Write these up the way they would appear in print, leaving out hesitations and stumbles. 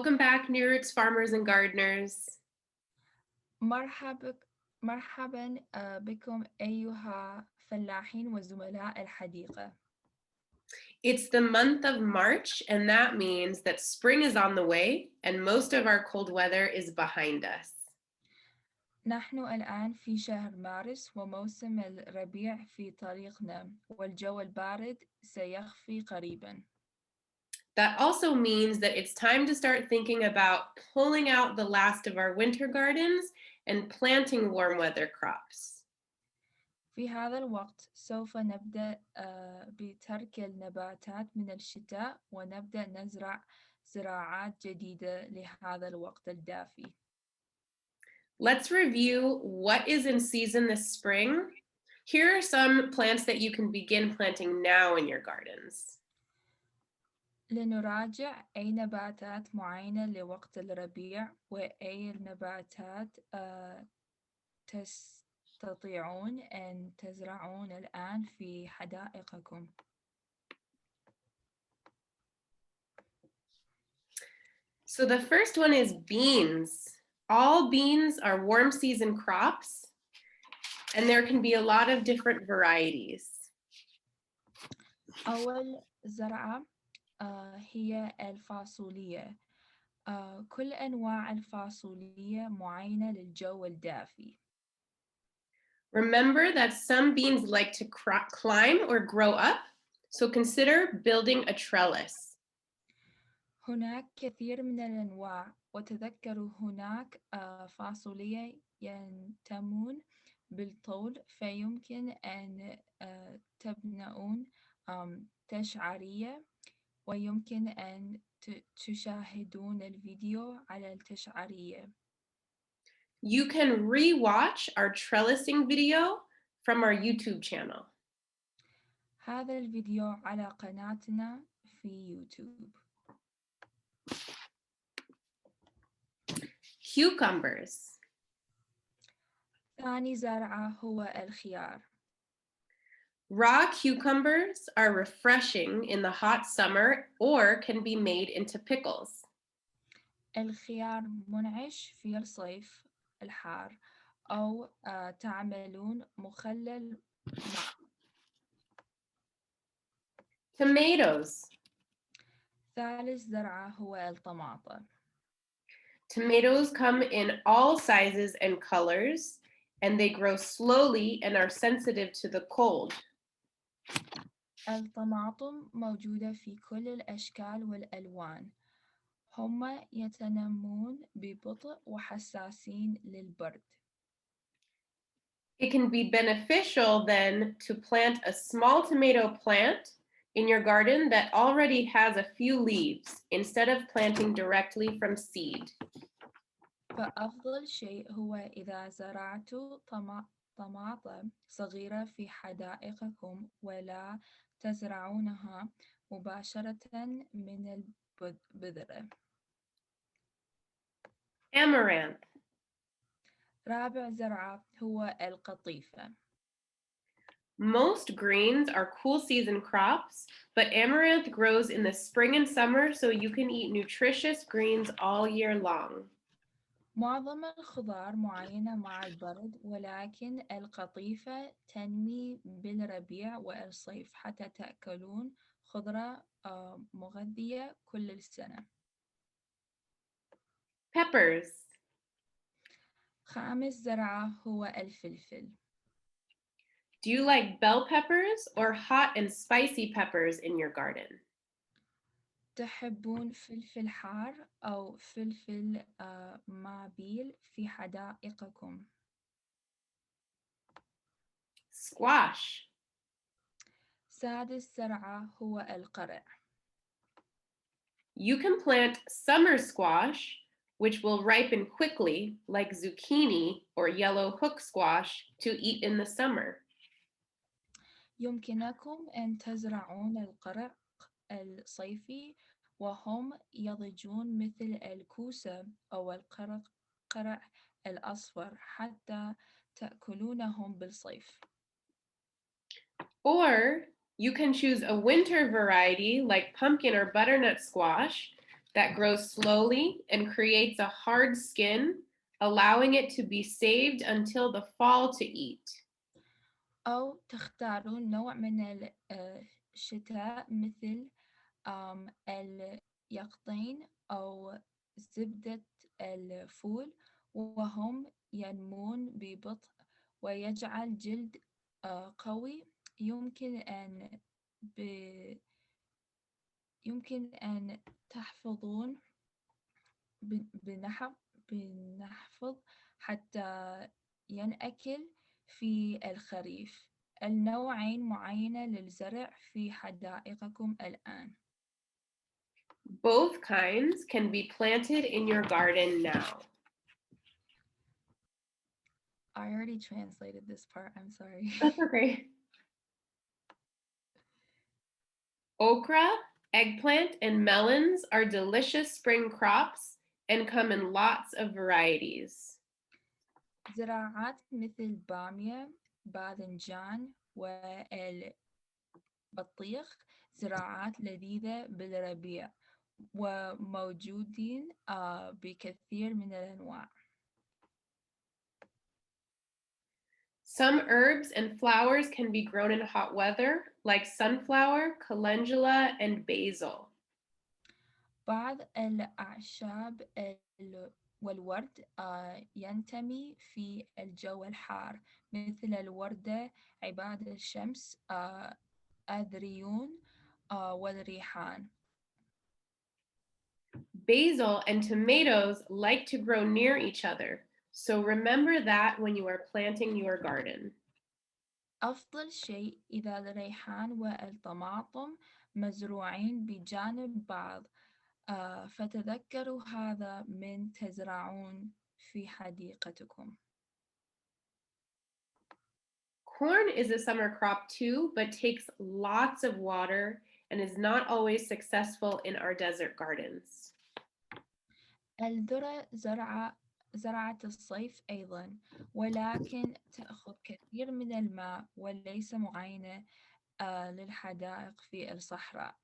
Welcome back, New Roots farmers and gardeners. مرحبا مرحبا بكم أيها فلاحين وزملاء الحديقة. It's the month of March, and that means that spring is on the way and most of our cold weather is behind us. نحن الآن في شهر مارس وموسم الربيع في طريقنا والجو البارد سيخفي قريبا. That also means that it's time to start thinking about pulling out the last of our winter gardens and planting warm weather crops. في هذا الوقت سوف نبدأ بترك النباتات من الشتاء ونبدأ نزرع زراعات جديدة لهذا الوقت الدافي. Let's review what is in season this spring. Here are some plants that you can begin planting now in your gardens. لنراجع أي نباتات معينة لوقت الربيع وأي النباتات تستطيعون أن تزرعون الآن في حدائقكم. So the first one is beans. All beans are warm season crops, and there can be a lot of different varieties. أول زرعة هي الفاصولية. كل أنواع الفاصولية معينة للجو الدافي. Remember that some beans like to climb or grow up, so consider building a trellis. هناك كثير من الأنواع وتذكروا هناك فاصولية ينتمون بالطول فيمكن أن تبنون تشعرية ويمكن أن تشاهدون الفيديو على التشعرية. You can re-watch our trellising video from our YouTube channel. هذا الفيديو على قناتنا في يوتيوب. Cucumbers. ثاني زرعة هو الخيار. Raw cucumbers are refreshing in the hot summer or can be made into pickles. الخيار منعش في الصيف الحار أو تعملون مخلل مع. Tomatoes. ثالث زرعة هو الطماطم. Tomatoes come in all sizes and colors, and they grow slowly and are sensitive to the cold. الطماطم موجودة في كل الأشكال والألوان. هم يتنمون ببطء وحساسين للبرد. It can be beneficial then to plant a small tomato plant in your garden that already has a few leaves instead of planting directly from seed. فأفضل شيء هو إذا زرعتوا طماطم صغيرة في حدائقكم ولا تزرعونها مباشرة من البذرة. Amaranth. رابع زرعة هو القطيفة. Most greens are cool season crops, but amaranth grows in the spring and summer, so you can eat nutritious greens all year long. معظم الخضار معينة مع البرد ولكن القطيفة تنمي بالربيع والصيف حتى تأكلون خضرة مغذية كل السنة. Peppers. خامس زرعة هو الفلفل. Do you like bell peppers or hot and spicy peppers in your garden? تحبون فلفل حار أو فلفل مابيل في حدائقكم؟ Squash. سادس زرعة هو القرع. You can plant summer squash, which will ripen quickly, like zucchini or yellow hook squash, to eat in the summer. يمكنكم أن تزرعون القرع الصيفي وهم يضجون مثل الكوسة أو القرع الأصفر حتى تأكلونهم بالصيف. Or you can choose a winter variety like pumpkin or butternut squash that grows slowly and creates a hard skin, allowing it to be saved until the fall to eat. أو تختارون نوع من الشتاء مثل اليقطين أو زبدة الفول، وهم ينمون ببطء ويجعل جلد قوي. يمكن أن ب... يمكن أن تحفظون بنحفظ حتى ينأكل في الخريف. النوعين معينة للزرع في حدائقكم الآن. Both kinds can be planted in your garden now. I already translated this part, I'm sorry. That's okay. Okra, eggplant, and melons are delicious spring crops and come in lots of varieties. زراعات مثل بامية، باذنجان، والبطيخ زراعات لذيذة بالربيع وموجودين بكثير من الأنواع. Some herbs and flowers can be grown in hot weather, like sunflower, calendula, and basil. بعض الأعشاب والورد ينتمي في الجو الحار مثل الوردة، عباد الشمس، الذريون والريحان. Basil and tomatoes like to grow near each other, so remember that when you are planting your garden. أفضل شيء إذا الريحان والطماطم مزروعين بجانب بعض، فتذكروا هذا من تزرعون في حديقتكم. Corn is a summer crop too, but takes lots of water and is not always successful in our desert gardens. الذرة زرعة الصيف أيضا، ولكن تأخذ كثير من الماء وليس معينة للحدائق في الصحراء.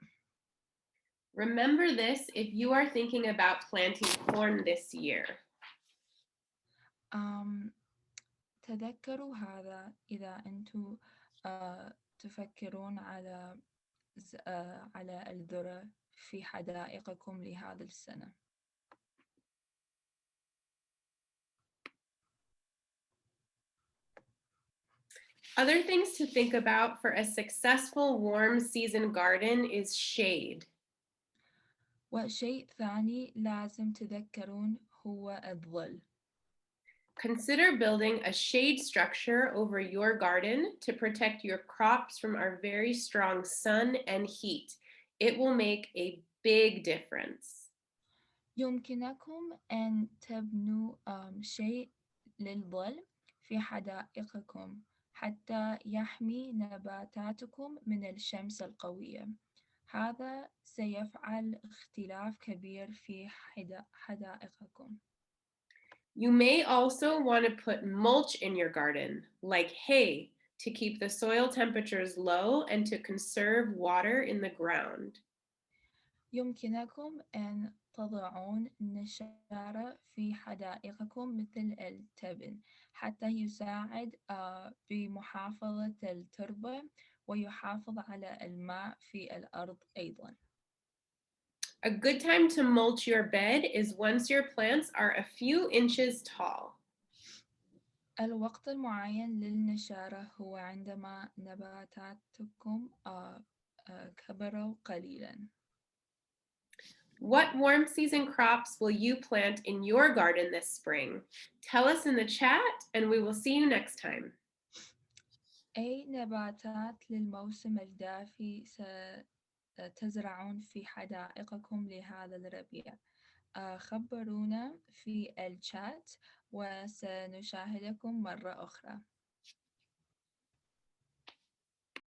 Remember this if you are thinking about planting corn this year. تذكروا هذا إذا أنتم تفكرون على الذرة في حدائقكم لهذا السنة. Other things to think about for a successful warm season garden is shade. وشيء ثاني لازم تذكرون هو الظل. Consider building a shade structure over your garden to protect your crops from our very strong sun and heat. It will make a big difference. يمكنكم أن تبنوا شيء للظل في حدائقكم حتى يحمي نباتاتكم من الشمس القوية. هذا سيفعل اختلاف كبير في حدائقكم. You may also want to put mulch in your garden, like hay, to keep the soil temperatures low and to conserve water in the ground. يمكنكم أن تضعون نشارة في حدائقكم مثل التبن حتى يساعد بمحافظة التربة ويحافظ على الماء في الأرض أيضاً. A good time to mulch your bed is once your plants are a few inches tall. الوقت المعين للنشارة هو عندما نباتاتكم كبروا قليلاً. What warm season crops will you plant in your garden this spring? Tell us in the chat and we will see you next time. أي نباتات للموسم الدافئ ستزرعون في حدائقكم لهذا الربيع؟ خبرونا في الشات وسنشاهدكم مرة أخرى.